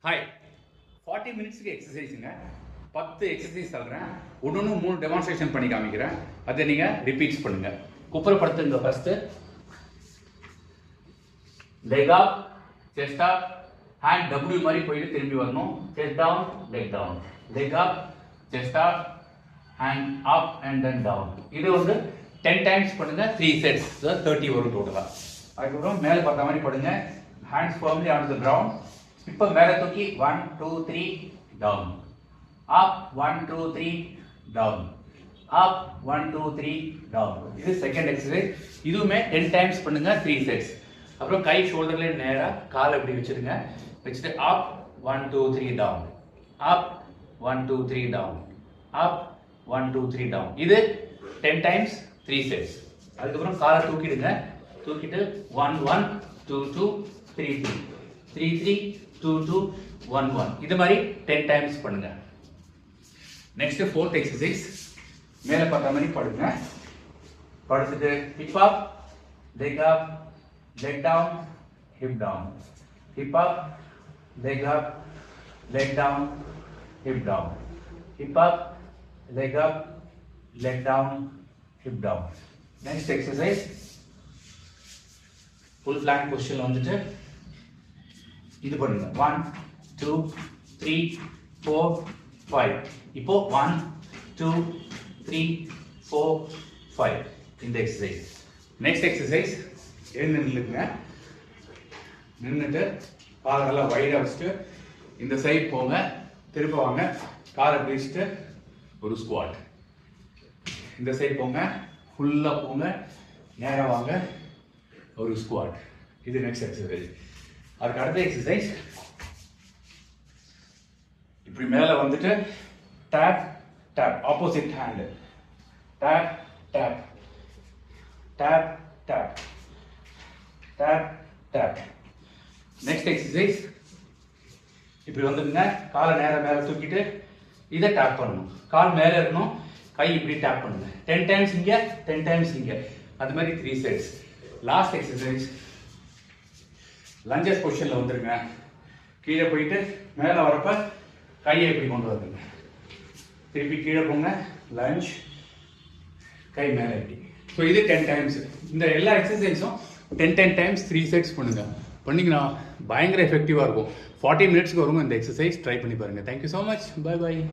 hi 40 மினிட்ஸ்க்கு எக்ஸசைஸுங்க 10 exercise சொல்கிறேன் ஒன்று 3 டெமான்ஸ்ட்ரேஷன் பண்ணி காமிக்கிறேன் அதை நீங்கள் ரிப்பீட்ஸ் பண்ணுங்கள் குப்புறப்படுத்துங்க first leg up chest up hand W மாதிரி போயிட்டு திரும்பி வரணும் chest down leg up chest up hand up and then down இது வந்து 10 டைம்ஸ் பண்ணுங்க 3 செட்ஸ் 30 வரும் டோட்டலாக அதுக்கப்புறம் மேலே பார்த்த மாதிரி படுங்க hands firmly on the ground இப்போ மேலே தூக்கி 1 2 3 down up 1 2 3 down up 1 2 3 down இது செகண்ட் எக்ஸசைஸ் இதுவுமே 10 டைம்ஸ் பண்ணுங்க 3 செட்ஸ் அப்புறம் கை ஷோல்டர்ல நேரா கால் இப்படி வச்சிருங்க வச்சிட்டு up 1 2 3 down up 1 2 3 down up 1 2 3 down இது 10 டைம்ஸ் 3 செட்ஸ் அதுக்கப்புறம் காலை தூக்கிடுங்க தூக்கிட்டு 1 1 2 2 3 3 3 3 2 2 1 1 இது மாதிரி 10 டைம்ஸ் பண்ணுங்க நெக்ஸ்ட் ஃபோர்த் எக்ஸசைஸ் மேலே பார்த்த மாதிரி படுங்க படுத்துட்டு hip up leg up leg down hip down hip up leg up leg down hip down hip up leg up leg down hip down next exercise full plank பொசிஷன்ல வந்துட்டு இது பண்ணுங்க 1 2 3 4 5 இப்போ 1 2 3 4 5 இந்த எக்ஸசைஸ் நெக்ஸ்ட் எக்ஸசைஸ் எழுந்து நில்லுங்க நின்றுட்டு காலை நல்லா வைடா வச்சுட்டு இந்த சைடு போங்க திரும்ப வாங்க காலை பிடிச்சிட்டு ஒரு ஸ்குவாட் இந்த சைடு போங்க ஃபுல்லாக போங்க நேராக வாங்க ஒரு ஸ்குவாட் இது நெக்ஸ்ட் எக்ஸசைஸ் அதுக்கு அடுத்த எக்ஸசைஸ் இப்படி மேலே வந்துட்டு tap tap opposite hand tap tap tap tap tap tap next exercise இப்படி வந்துடுங்க காலை நேரம் மேலே தூக்கிட்டு இதை டேப் பண்ணணும் கால் மேலே இருக்கணும் கை இப்படி டேப் பண்ணுங்க 10 டைம்ஸ் இங்கே 10 டைம்ஸ் இங்கே அது மாதிரி 3 செட்ஸ் லாஸ்ட் எக்ஸசைஸ் லஞ்சஸ் பொசிஷனில் வந்துருங்க கீழே போயிட்டு மேலே வரப்ப கையை இப்படி கொண்டு வந்துருங்க திருப்பி கீழே போங்க லஞ்ச் கை மேலே இப்படி ஸோ இது 10 டைம்ஸ் இந்த எல்லா எக்ஸசைஸும் 10 டைம்ஸ் 3 செட்ஸ் பண்ணுங்க பண்ணிங்கன்னா பயங்கர எஃபெக்டிவாக இருக்கும் 40 மினிட்ஸ்க்கு வரும் இந்த எக்ஸசைஸ் ட்ரை பண்ணி பாருங்கள் thank you so much bye by